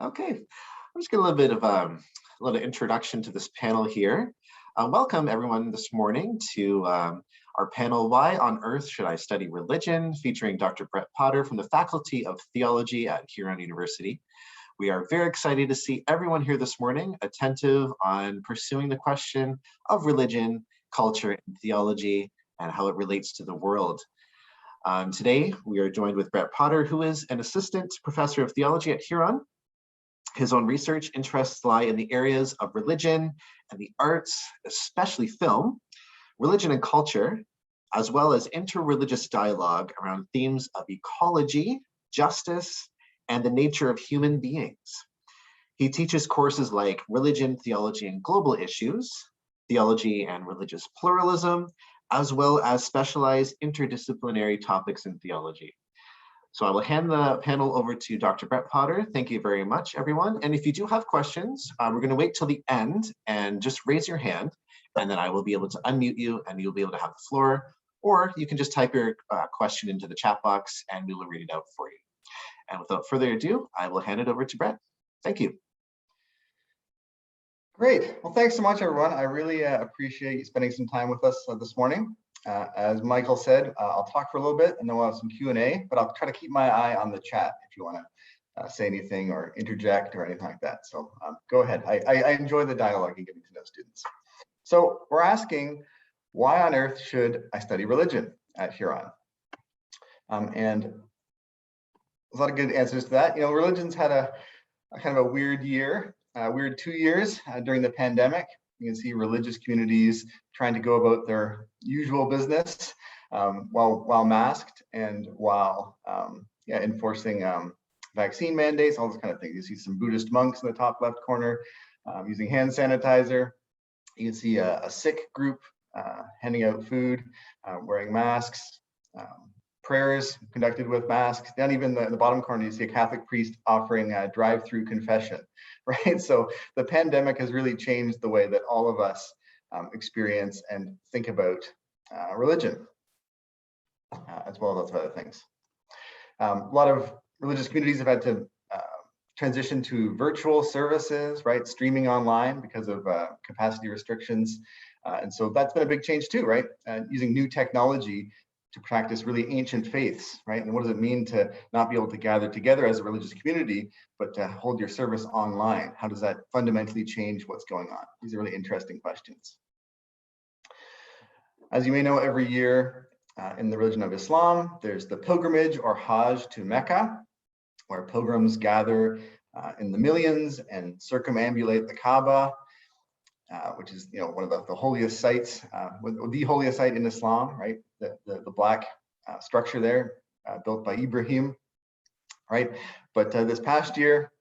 Okay, I'm just going to a little bit of a little introduction to this panel here. Welcome everyone this morning to our panel, Why on Earth Should I Study Religion? Featuring Dr. Brett Potter from the Faculty of Theology at Huron University. We are very excited to see everyone here this morning, attentive on pursuing the question of religion, culture, and theology, and how it relates to the world. Today, we are joined with Brett Potter, who is an assistant professor of theology at Huron. His own research interests lie in the areas of religion and the arts, especially film, religion and culture, as well as interreligious dialogue around themes of ecology, justice, and the nature of human beings. He teaches courses like Religion, Theology, and Global Issues, Theology and Religious Pluralism, as well as specialized interdisciplinary topics in theology. So I will hand the panel over to Dr. Brett Potter. Thank you very much, everyone. And if you do have questions, we're going to wait till the end and just raise your hand, and then I will be able to unmute you and you'll be able to have the floor. Or you can just type your question into the chat box and we will read it out for you. And without further ado, I will hand it over to Brett. Thank you. Great. Well, thanks so much, everyone. I really appreciate you spending some time with us this morning. As Michael said, I'll talk for a little bit and then we'll have some Q&A, but I'll try to keep my eye on the chat if you want to say anything or interject or anything like that. So go ahead. I enjoy the dialogue and getting to know students. So we're asking, why on earth should I study religion at Huron? And there's a lot of good answers to that. You know, religion's had a kind of a weird year, weird 2 years during the pandemic. You can see religious communities trying to go about their usual business while masked and while enforcing vaccine mandates, all those kind of things. You see some Buddhist monks in the top left corner using hand sanitizer. You can see a Sikh group handing out food, wearing masks, prayers conducted with masks. Down even the bottom corner, you see a Catholic priest offering a drive-through confession, right? So the pandemic has really changed the way that all of us experience and think about religion, as well as other things. A lot of religious communities have had to transition to virtual services, right? Streaming online because of capacity restrictions. And so that's been a big change too, right? Using new technology to practice really ancient faiths, right? And what does it mean to not be able to gather together as a religious community, but to hold your service online? How does that fundamentally change what's going on? These are really interesting questions. As you may know, every year in the religion of Islam, there's the pilgrimage or Hajj to Mecca, where pilgrims gather in the millions and circumambulate the Kaaba, which is, you know, one of the holiest sites, the holiest site in Islam, right? The black structure there, built by Ibrahim, right? But this past year,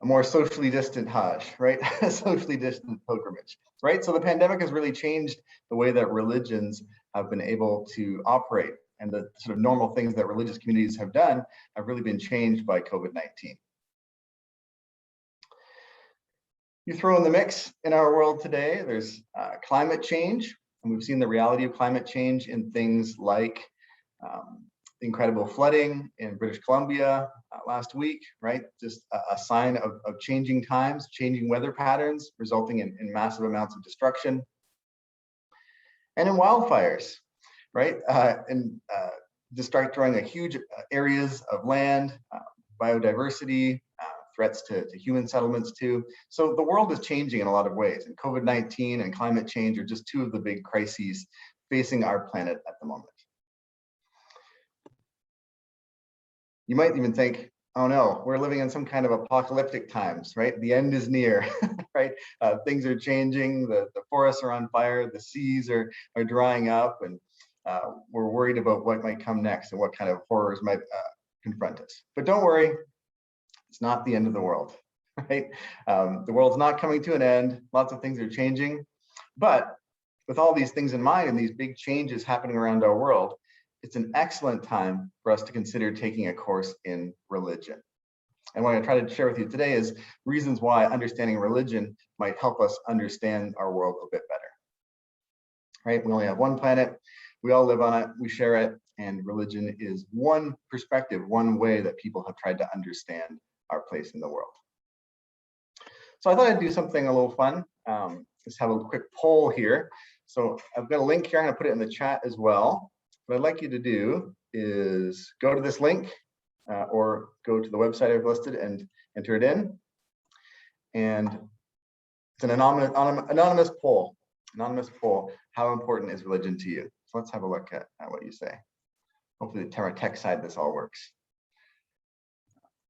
a more socially distant Hajj, right? A socially distant pilgrimage, right? So the pandemic has really changed the way that religions have been able to operate, and the sort of normal things that religious communities have done have really been changed by COVID-19. You throw in the mix in our world today, there's climate change, and we've seen the reality of climate change in things like the incredible flooding in British Columbia last week, right? Just a sign of changing times, changing weather patterns, resulting in massive amounts of destruction. And in wildfires, right? And destroying huge areas of land, biodiversity, threats to human settlements too. So the world is changing in a lot of ways, and COVID-19 and climate change are just two of the big crises facing our planet at the moment. You might even think, oh no, we're living in some kind of apocalyptic times, right? The end is near, right? Things are changing, the forests are on fire, the seas are drying up, and we're worried about what might come next and what kind of horrors might confront us. But don't worry, it's not the end of the world, right? The world's not coming to an end. Lots of things are changing. But with all these things in mind and these big changes happening around our world, it's an excellent time for us to consider taking a course in religion. And what I'm going to try to share with you today is reasons why understanding religion might help us understand our world a bit better. Right? We only have one planet. We all live on it. We share it. And religion is one perspective, one way that people have tried to understand our place in the world. So I thought I'd do something a little fun. Just have a quick poll here. So I've got a link here. I'm going to put it in the chat as well. What I'd like you to do is go to this link or go to the website I've listed and enter it in. And it's an anonymous poll. Anonymous poll. How important is religion to you? So let's have a look at what you say. Hopefully the tech side this all works.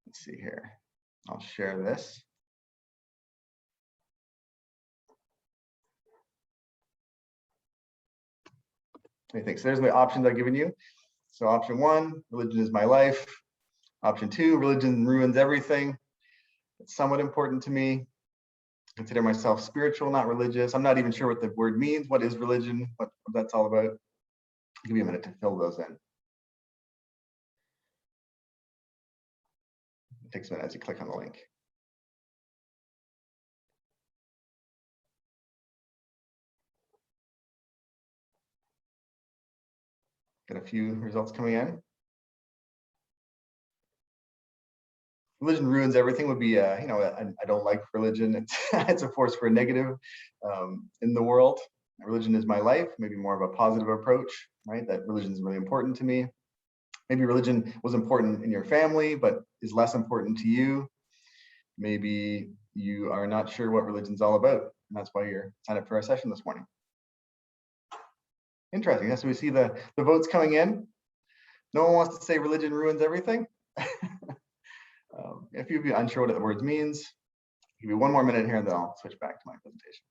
Let's see here. I'll share this. What do you think? So there's the options I've given you. So option 1, religion is my life. Option 2, religion ruins everything. It's somewhat important to me. I consider myself spiritual, not religious. I'm not even sure what the word means. What is religion? What that's all about? I'll give you a minute to fill those in. It takes a minute as you click on the link. Got a few results coming in. Religion ruins everything would be, I don't like religion. It's a force for a negative in the world. Religion is my life, maybe more of a positive approach, right? That religion is really important to me. Maybe religion was important in your family, but is less important to you. Maybe you are not sure what religion's all about, and that's why you're signed up for our session this morning. Interesting. So we see the votes coming in. No one wants to say religion ruins everything. If you'd be unsure what the words means, give me one more minute here and then I'll switch back to my presentation.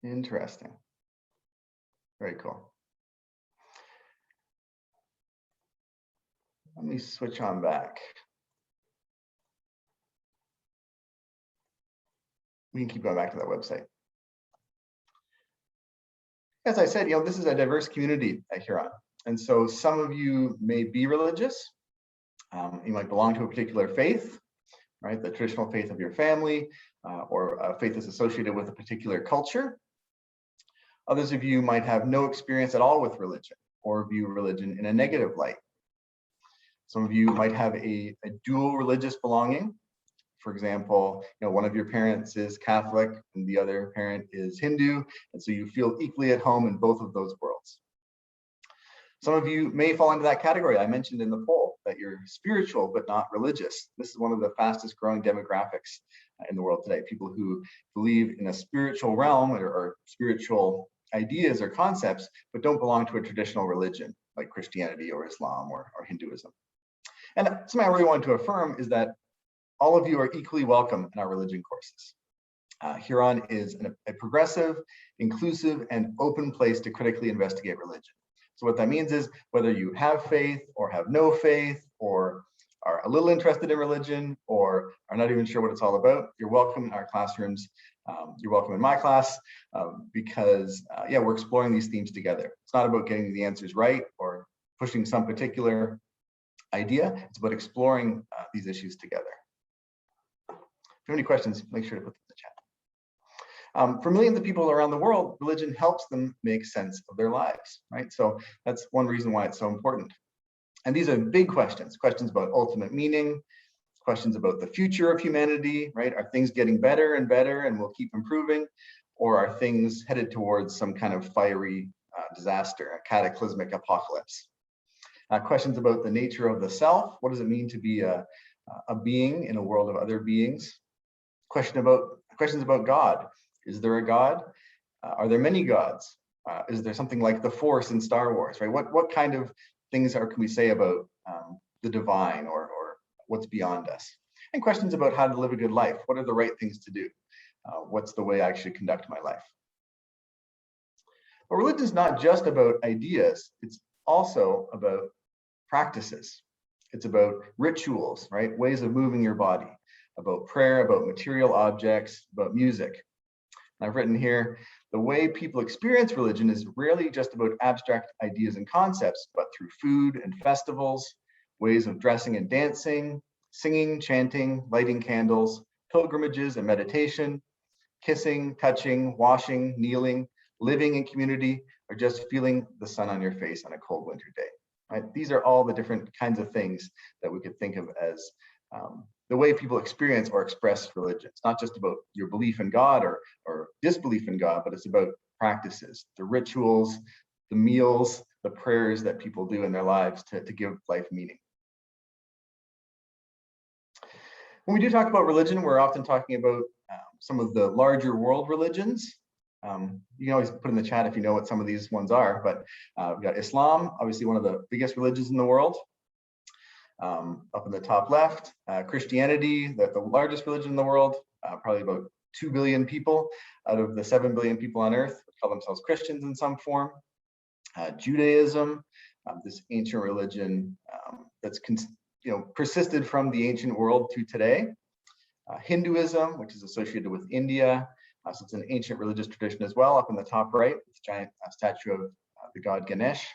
Interesting. Very cool. Let me switch on back. We can keep going back to that website. As I said, this is a diverse community at Huron. And so some of you may be religious. You might belong to a particular faith, right? The traditional faith of your family or a faith that's associated with a particular culture. Others of you might have no experience at all with religion or view religion in a negative light. Some of you might have a dual religious belonging. For example, one of your parents is Catholic and the other parent is Hindu, and so you feel equally at home in both of those worlds. Some of you may fall into that category. I mentioned in the poll that you're spiritual but not religious. This is one of the fastest growing demographics in the world today. People who believe in a spiritual realm or spiritual ideas or concepts, but don't belong to a traditional religion like Christianity or Islam or Hinduism. And something I really want to affirm is that all of you are equally welcome in our religion courses. Huron is a progressive, inclusive, and open place to critically investigate religion. So what that means is whether you have faith or have no faith or are a little interested in religion or are not even sure what it's all about, you're welcome in our classrooms. You're welcome in my class because we're exploring these themes together. It's not about getting the answers right or pushing some particular idea. It's about exploring these issues together. If you have any questions, make sure to put them in the chat. For millions of people around the world, religion helps them make sense of their lives, right? So that's one reason why it's so important. And these are big questions, questions about ultimate meaning, questions about the future of humanity, right? Are things getting better and better and will keep improving? Or are things headed towards some kind of fiery disaster, a cataclysmic apocalypse? Questions about the nature of the self. What does it mean to be a being in a world of other beings? Questions about God. Is there a God? Are there many gods? Is there something like the Force in Star Wars, right? What kind of things can we say about the divine or what's beyond us? And questions about how to live a good life. What are the right things to do? What's the way I should conduct my life? But religion is not just about ideas. It's also about practices. It's about rituals, right? Ways of moving your body, about prayer, about material objects, about music. And I've written here, the way people experience religion is rarely just about abstract ideas and concepts, but through food and festivals, ways of dressing and dancing, singing, chanting, lighting candles, pilgrimages and meditation, kissing, touching, washing, kneeling, living in community, or just feeling the sun on your face on a cold winter day. right? These are all the different kinds of things that we could think of as the way people experience or express religion. It's not just about your belief in God or disbelief in God, but it's about practices, the rituals, the meals, the prayers that people do in their lives to give life meaning. When we do talk about religion, we're often talking about some of the larger world religions. You can always put in the chat if you know what some of these ones are, but we've got Islam, obviously one of the biggest religions in the world. Up in the top left, Christianity, the largest religion in the world, probably about 2 billion people out of the 7 billion people on earth call themselves Christians in some form. Judaism, this ancient religion that's persisted from the ancient world to today. Hinduism, which is associated with India, so it's an ancient religious tradition as well, up in the top right, this giant statue of the god Ganesh.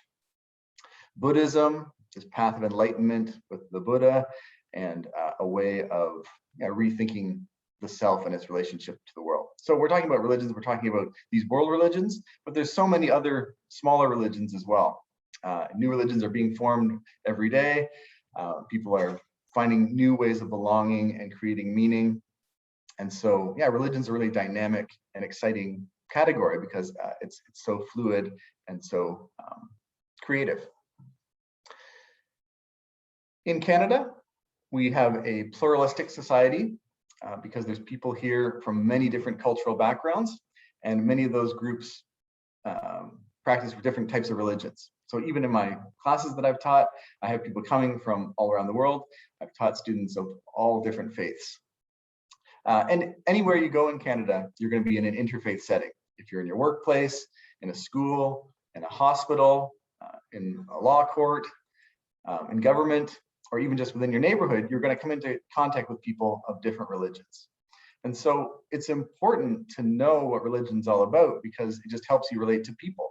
Buddhism, this path of enlightenment with the Buddha, and a way of rethinking the self and its relationship to the world. So we're talking about religions, we're talking about these world religions, but there's so many other smaller religions as well. New religions are being formed every day. People are finding new ways of belonging and creating meaning. And so, yeah, religion's a really dynamic and exciting category because it's so fluid and so creative. In Canada, we have a pluralistic society because there's people here from many different cultural backgrounds, and many of those groups practice different types of religions. So even in my classes that I've taught, I have people coming from all around the world. I've taught students of all different faiths. And anywhere you go in Canada, you're going to be in an interfaith setting. If you're in your workplace, in a school, in a hospital, in a law court, in government, or even just within your neighborhood, you're going to come into contact with people of different religions. And so it's important to know what religion's all about because it just helps you relate to people.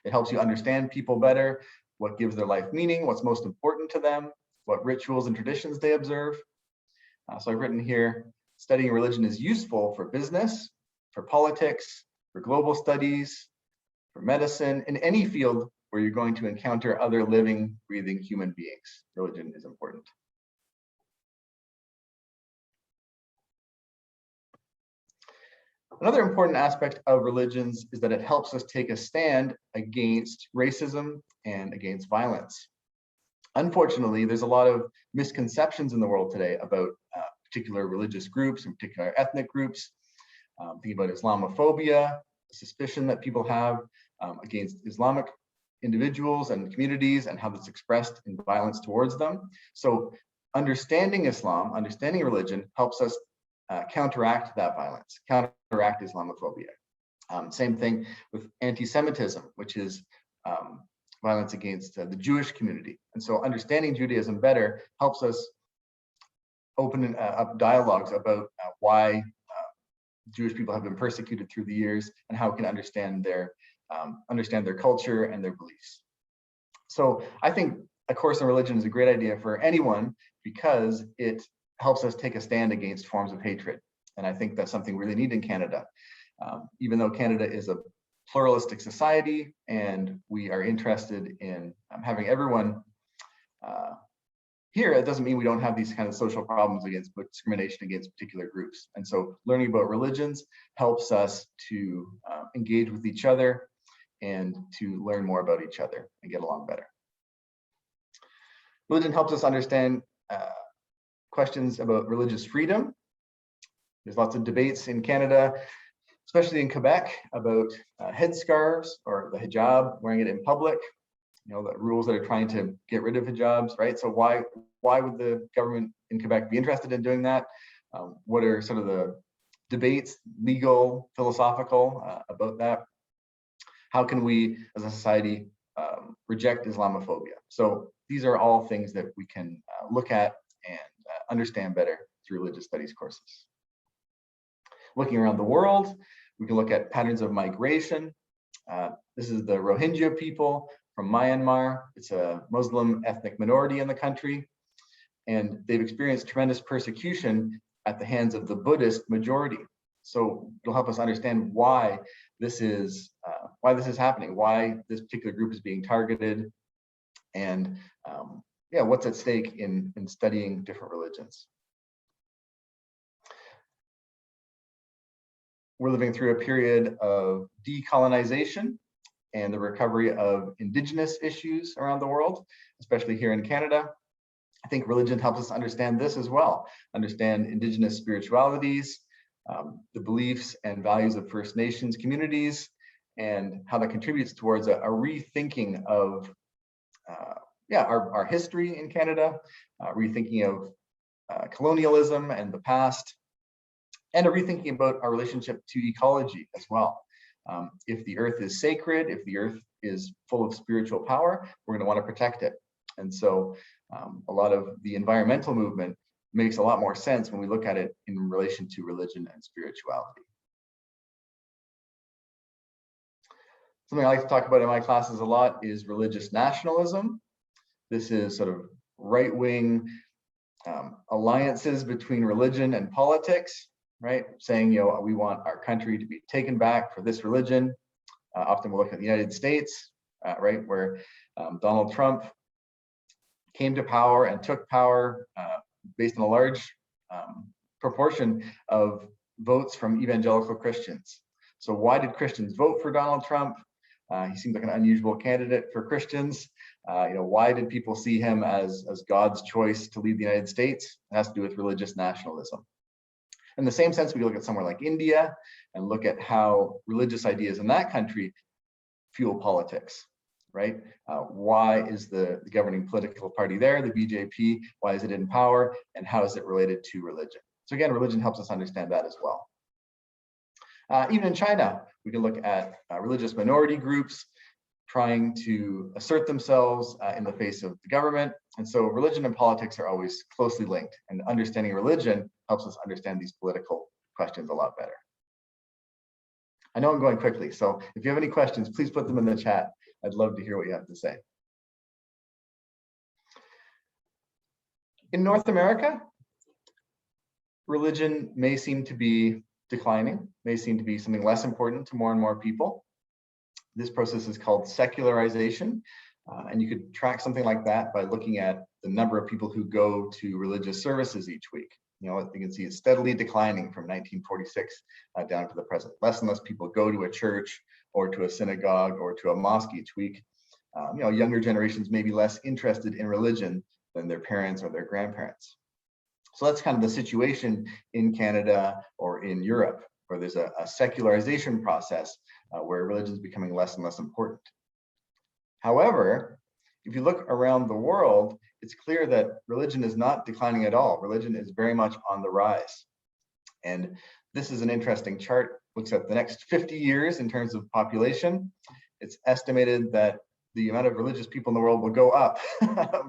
It helps you understand people better, what gives their life meaning, what's most important to them, what rituals and traditions they observe. So I've written here, studying religion is useful for business, for politics, for global studies, for medicine, in any field where you're going to encounter other living, breathing human beings. Religion is important. Another important aspect of religions is that it helps us take a stand against racism and against violence. Unfortunately, there's a lot of misconceptions in the world today about particular religious groups and particular ethnic groups. Think about Islamophobia, the suspicion that people have against Islamic individuals and communities and how that's expressed in violence towards them. So understanding Islam, understanding religion helps us counteract that violence, counteract Islamophobia. Same thing with anti-Semitism, which is violence against the Jewish community. And so understanding Judaism better helps us open up dialogues about why Jewish people have been persecuted through the years and how we can understand their culture and their beliefs. So I think a course in religion is a great idea for anyone because it helps us take a stand against forms of hatred. And I think that's something we really need in Canada. Even though Canada is a pluralistic society and we are interested in having everyone here, it doesn't mean we don't have these kind of social problems against discrimination against particular groups. And so learning about religions helps us to engage with each other and to learn more about each other and get along better. Religion helps us understand questions about religious freedom. There's lots of debates in Canada, especially in Quebec, about headscarves or the hijab, wearing it in public. You know, the rules that are trying to get rid of hijabs, right? So why would the government in Quebec be interested in doing that? What are sort of the debates, legal, philosophical, about that? How can we, as a society, reject Islamophobia? So these are all things that we can look at and understand better through religious studies courses. Looking around the world, we can look at patterns of migration. This is the Rohingya people from Myanmar. It's a Muslim ethnic minority in the country, and they've experienced tremendous persecution at the hands of the Buddhist majority. So it'll help us understand why this is happening, why this particular group is being targeted, and yeah, what's at stake in studying different religions. We're living through a period of decolonization and the recovery of Indigenous issues around the world, especially here in Canada. I think religion helps us understand this as well, understand Indigenous spiritualities, the beliefs and values of First Nations communities, and how that contributes towards a rethinking of yeah, our history in Canada, rethinking of colonialism and the past, and a rethinking about our relationship to ecology as well. If the earth is sacred, if the earth is full of spiritual power, we're going to want to protect it. And so a lot of the environmental movement makes a lot more sense when we look at it in relation to religion and spirituality. Something I like to talk about in my classes a lot is religious nationalism. This is sort of right-wing alliances between religion and politics, right? Saying, you know, we want our country to be taken back for this religion. Often we'll look at the United States, right, where Donald Trump came to power and took power based on a large proportion of votes from evangelical Christians. So why did Christians vote for Donald Trump? He seemed like an unusual candidate for Christians. You know, why did people see him as God's choice to lead the United States? It has to do with religious nationalism. In the same sense, we look at somewhere like India and look at how religious ideas in that country fuel politics, right? Why is the governing political party there, the BJP, why is it in power, and how is it related to religion? So again, religion helps us understand that as well. Even in China, we can look at religious minority groups trying to assert themselves in the face of the government. And so religion and politics are always closely linked, and understanding religion helps us understand these political questions a lot better. I know I'm going quickly, so if you have any questions, please put them in the chat. I'd love to hear what you have to say. In North America, religion may seem to be declining, may seem to be something less important to more and more people. This process is called secularization, and you could track something like that by looking at the number of people who go to religious services each week. You know, you can see it's steadily declining from 1946 down to the present. Less and less people go to a church or to a synagogue or to a mosque each week. You know, younger generations may be less interested in religion than their parents or their grandparents. So that's kind of the situation in Canada or in Europe, where there's a secularization process where religion is becoming less and less important. However, if you look around the world, it's clear that religion is not declining at all. Religion is very much on the rise. And this is an interesting chart, looks at the next 50 years in terms of population. It's estimated that the amount of religious people in the world will go up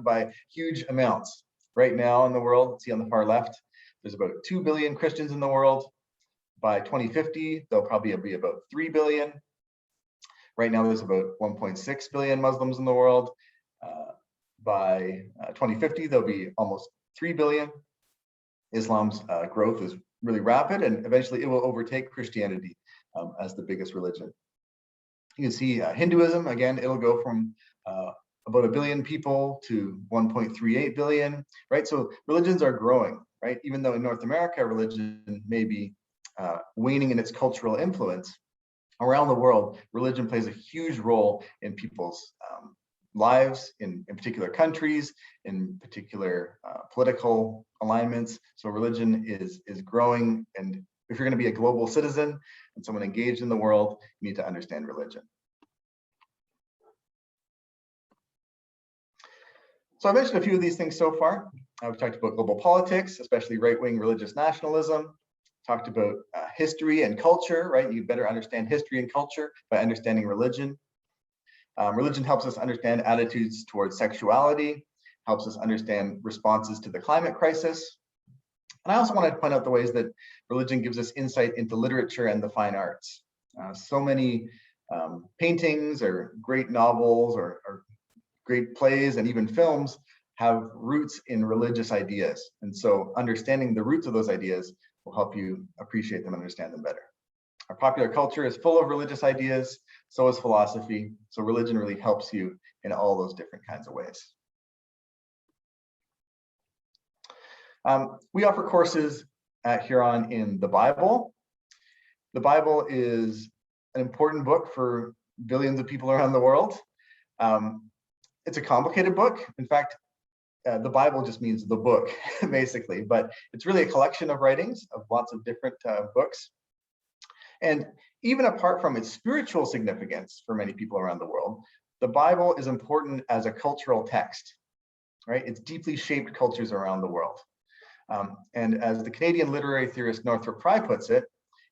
by huge amounts. Right now in the world, see on the far left, there's about 2 billion Christians in the world. By 2050, there'll probably be about 3 billion. Right now, there's about 1.6 billion Muslims in the world. By 2050, there'll be almost 3 billion. Islam's growth is really rapid, and eventually it will overtake Christianity as the biggest religion. You can see Hinduism, again, it'll go from about 1 billion people to 1.38 billion, right? So religions are growing, right? Even though in North America, religion may be waning in its cultural influence, around the world, religion plays a huge role in people's lives, in particular countries, in particular political alignments. So religion is growing, and if you're going to be a global citizen and someone engaged in the world, you need to understand religion. So I mentioned a few of these things so far. We've talked about global politics, especially right-wing religious nationalism. Talked about history and culture, right? You better understand history and culture by understanding religion. Religion helps us understand attitudes towards sexuality, helps us understand responses to the climate crisis. And I also wanted to point out the ways that religion gives us insight into literature and the fine arts. So many paintings or great novels or great plays and even films have roots in religious ideas. And so understanding the roots of those ideas will help you appreciate them and understand them better. Our popular culture is full of religious ideas, so is philosophy. So religion really helps you in all those different kinds of ways. We offer courses at Huron in the Bible. The Bible is an important book for billions of people around the world. It's a complicated book. In fact, the Bible just means the book, basically, but it's really a collection of writings of lots of different books. And even apart from its spiritual significance for many people around the world, the Bible is important as a cultural text, right? It's deeply shaped cultures around the world. And as the Canadian literary theorist Northrop Frye puts it,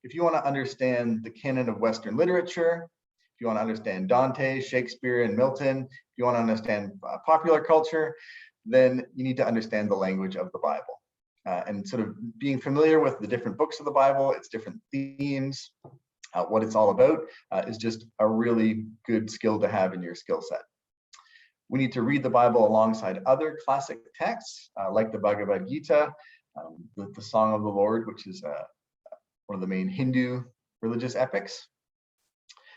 if you want to understand the canon of Western literature, if you want to understand Dante, Shakespeare, and Milton, if you want to understand popular culture, then you need to understand the language of the Bible. And sort of being familiar with the different books of the Bible, its different themes, what it's all about, is just a really good skill to have in your skill set. We need to read the Bible alongside other classic texts, like the Bhagavad Gita, the Song of the Lord, which is one of the main Hindu religious epics.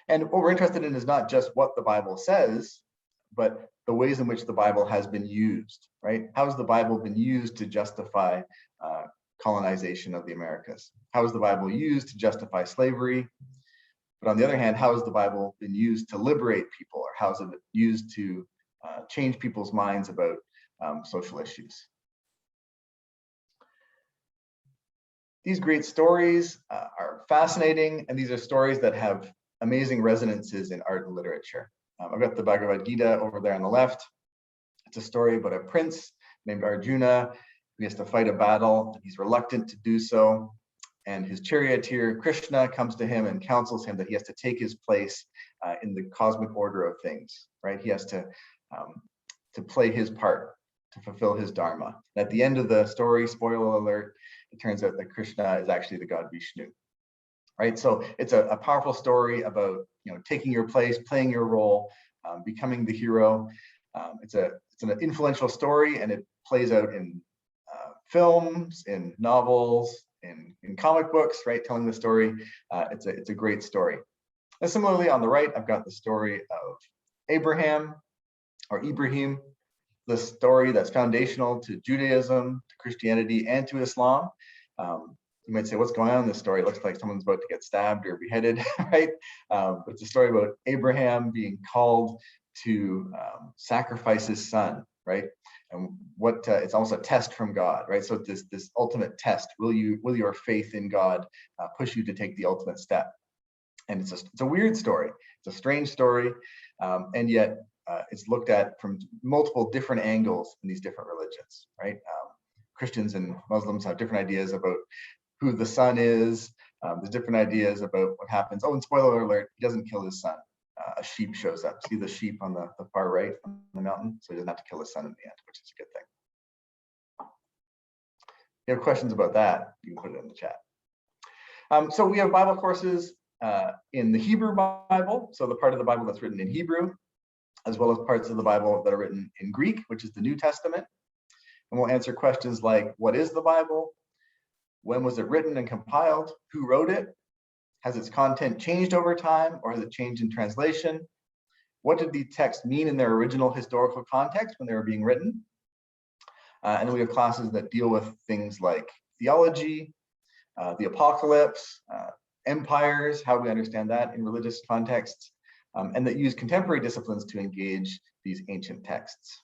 And what we're interested in is not just what the Bible says, but the ways in which the Bible has been used, right? How has the Bible been used to justify colonization of the Americas? How is the Bible used to justify slavery? But on the other hand, how has the Bible been used to liberate people, or how is it used to change people's minds about social issues? These great stories are fascinating, and these are stories that have amazing resonances in art and literature. I've got the Bhagavad Gita over there on the left. It's a story about a prince named Arjuna who has to fight a battle, and he's reluctant to do so. And his charioteer, Krishna, comes to him and counsels him that he has to take his place in the cosmic order of things, right? He has to play his part, to fulfill his dharma. And at the end of the story, spoiler alert, it turns out that Krishna is actually the god Vishnu, right? So it's a powerful story about, taking your place, playing your role, becoming the hero. It's an influential story, and it plays out in films, in novels, in comic books, right? Telling the story. It's a great story. And similarly, on the right, I've got the story of Abraham, or Ibrahim, the story that's foundational to Judaism, to Christianity, and to Islam. You might say, what's going on in this story? It looks like someone's about to get stabbed or beheaded, right? But it's a story about Abraham being called to sacrifice his son, right? And it's almost a test from God, right? So this ultimate test: will your faith in God push you to take the ultimate step? And it's a weird story. It's a strange story, and yet it's looked at from multiple different angles in these different religions, right? Christians and Muslims have different ideas about who the son is. There's different ideas about what happens. Oh, and spoiler alert, he doesn't kill his son. A sheep shows up. See the sheep on the far right on the mountain? So he doesn't have to kill his son in the end, which is a good thing. If you have questions about that, you can put it in the chat. So we have Bible courses in the Hebrew Bible, so the part of the Bible that's written in Hebrew, as well as parts of the Bible that are written in Greek, which is the New Testament. And we'll answer questions like, what is the Bible? When was it written and compiled? Who wrote it? Has its content changed over time, or has it changed in translation? What did the text mean in their original historical context when they were being written? And then we have classes that deal with things like theology, the apocalypse, empires, how we understand that in religious contexts, and that use contemporary disciplines to engage these ancient texts.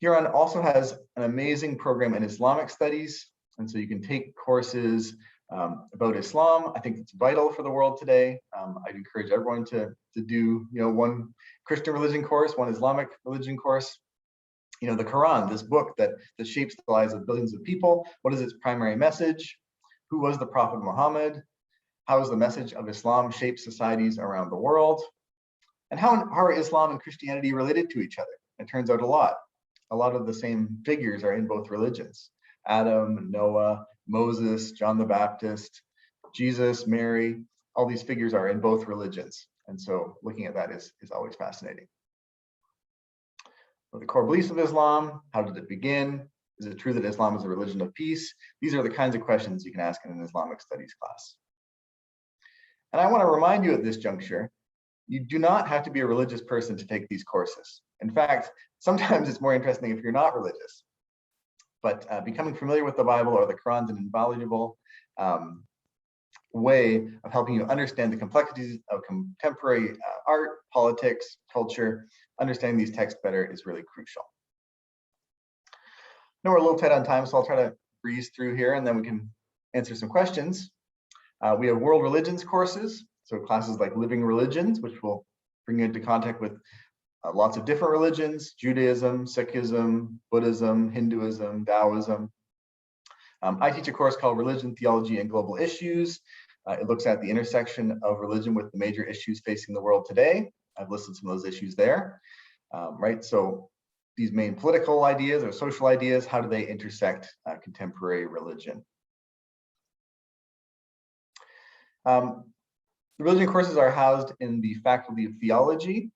Huron also has an amazing program in Islamic studies, and so you can take courses about Islam. I think it's vital for the world today. I'd encourage everyone to do one Christian religion course, one Islamic religion course. The Quran, this book that shapes the lives of billions of people. What is its primary message? Who was the Prophet Muhammad? How has the message of Islam shaped societies around the world? And how are Islam and Christianity related to each other? It turns out a lot. A lot of the same figures are in both religions. Adam, Noah, Moses, John the Baptist, Jesus, Mary, all these figures are in both religions. And so looking at that is always fascinating. The core beliefs of Islam, how did it begin? Is it true that Islam is a religion of peace? These are the kinds of questions you can ask in an Islamic studies class. And I want to remind you at this juncture You do not have to be a religious person to take these courses. In fact, sometimes it's more interesting if you're not religious. But becoming familiar with the Bible or the Quran is an invaluable way of helping you understand the complexities of contemporary art, politics, culture. Understanding these texts better is really crucial. Now we're a little tight on time, so I'll try to breeze through here and then we can answer some questions. We have world religions courses, so classes like living religions, which will bring you into contact with lots of different religions: Judaism, Sikhism, Buddhism, Hinduism, Taoism. I teach a course called Religion, Theology, and Global Issues. It looks at the intersection of religion with the major issues facing the world today. I've listed some of those issues there, right? So these main political ideas or social ideas, how do they intersect contemporary religion? The religion courses are housed in the Faculty of Theology.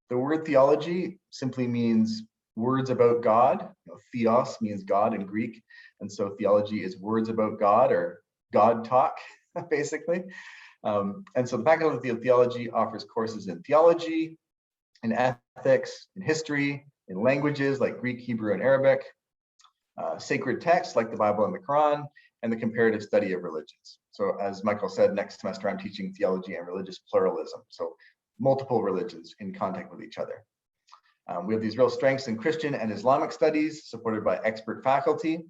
The word theology simply means words about God. Theos means God in Greek. And so theology is words about God, or God talk, basically. And so the Faculty of Theology offers courses in theology, in ethics, in history, in languages like Greek, Hebrew, and Arabic, sacred texts like the Bible and the Quran, and the comparative study of religions. So as Michael said, next semester I'm teaching theology and religious pluralism. So multiple religions in contact with each other. We have these real strengths in Christian and Islamic studies supported by expert faculty.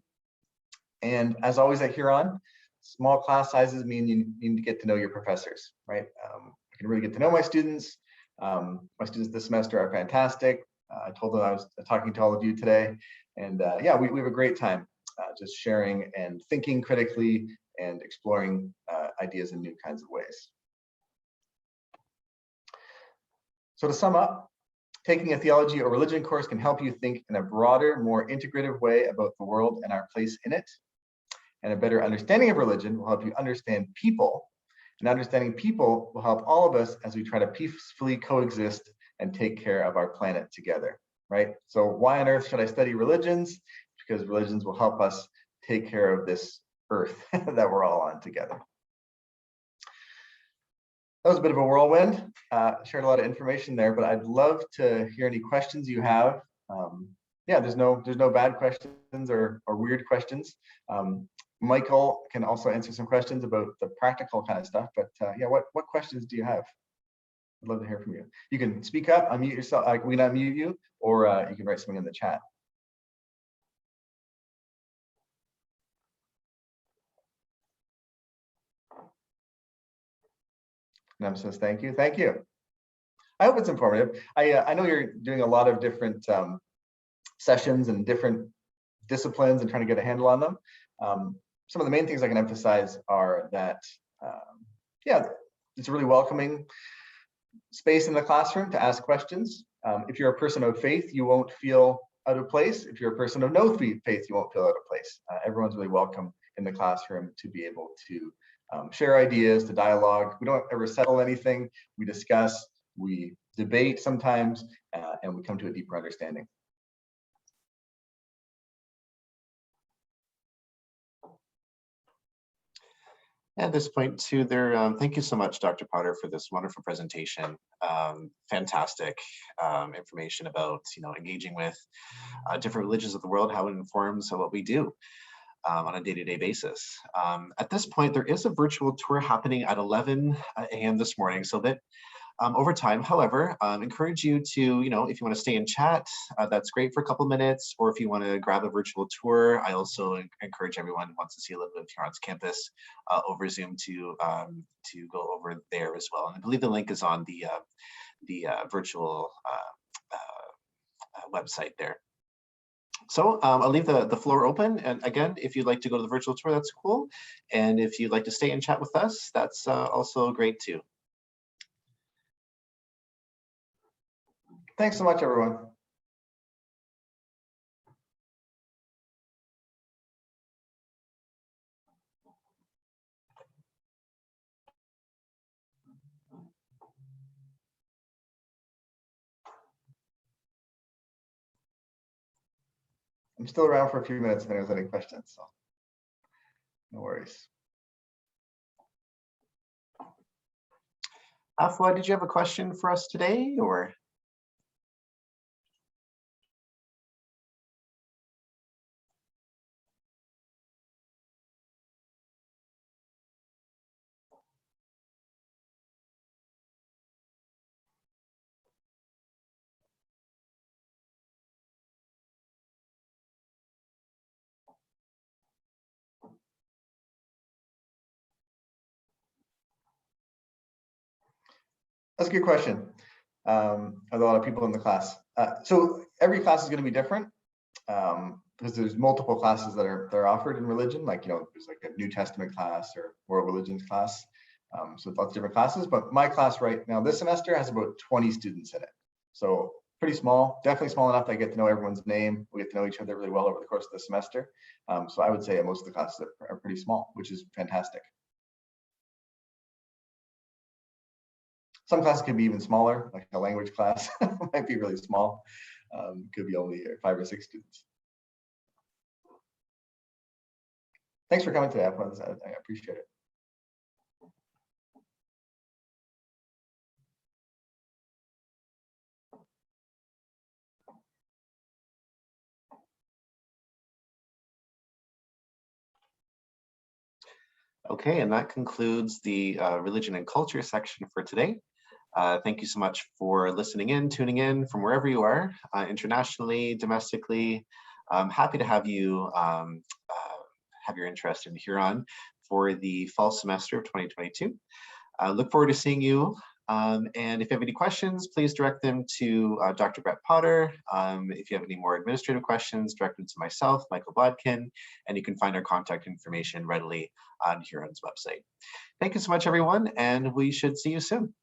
And as always at Huron, small class sizes mean you need to get to know your professors, right? I can really get to know my students. My students this semester are fantastic. I told them I was talking to all of you today. And yeah, we have a great time just sharing and thinking critically and exploring ideas in new kinds of ways. So to sum up, taking a theology or religion course can help you think in a broader, more integrative way about the world and our place in it. And a better understanding of religion will help you understand people. And understanding people will help all of us as we try to peacefully coexist and take care of our planet together, right? So why on earth should I study religions? Because religions will help us take care of this earth that we're all on together. That was a bit of a whirlwind. Shared a lot of information there, but I'd love to hear any questions you have. Yeah, there's no bad questions or weird questions. Michael can also answer some questions about the practical kind of stuff, but yeah, what questions do you have? I'd love to hear from you. You can speak up, unmute yourself. We can unmute you, or you can write something in the chat. Nem says thank you. Thank you. I hope it's informative. I know you're doing a lot of different sessions and different disciplines and trying to get a handle on them. Some of the main things I can emphasize are that, yeah, it's a really welcoming space in the classroom to ask questions. If you're a person of faith, you won't feel out of place. If you're a person of no faith, you won't feel out of place. Everyone's really welcome in the classroom to be able to share ideas, to dialogue. We don't ever settle anything. We discuss, we debate sometimes, and we come to a deeper understanding. At this point too, thank you so much, Dr. Potter, for this wonderful presentation. Fantastic information about engaging with different religions of the world, how it informs what we do on a day-to-day basis. At this point, there is a virtual tour happening at 11 a.m. this morning, so that over time. However, encourage you to, if you want to stay and chat, that's great for a couple minutes, or if you want to grab a virtual tour, I also encourage everyone who wants to see a little bit of Huron's campus over Zoom to go over there as well. And I believe the link is on the virtual website there. So I'll leave the floor open. And again, if you'd like to go to the virtual tour, that's cool. And if you'd like to stay and chat with us, that's also great too. Thanks so much, everyone. I'm still around for a few minutes if anyone's any questions, so no worries. Afua, did you have a question for us today, or? That's a good question. A lot of people in the class. So every class is going to be different because there's multiple classes that are offered in religion. Like, there's like a New Testament class or world religions class. So lots of different classes. But my class right now this semester has about 20 students in it. So pretty small, definitely small enough that I get to know everyone's name. We get to know each other really well over the course of the semester. So I would say most of the classes are pretty small, which is fantastic. Some classes could be even smaller, like a language class might be really small. Could be only 5 or 6 students. Thanks for coming today. I appreciate it. Okay, and that concludes the religion and culture section for today. Thank you so much for listening in, tuning in from wherever you are, internationally, domestically. I'm happy to have you have your interest in Huron for the fall semester of 2022. Look forward to seeing you. And if you have any questions, please direct them to Dr. Brett Potter. If you have any more administrative questions, direct them to myself, Michael Bodkin, and you can find our contact information readily on Huron's website. Thank you so much, everyone, and we should see you soon.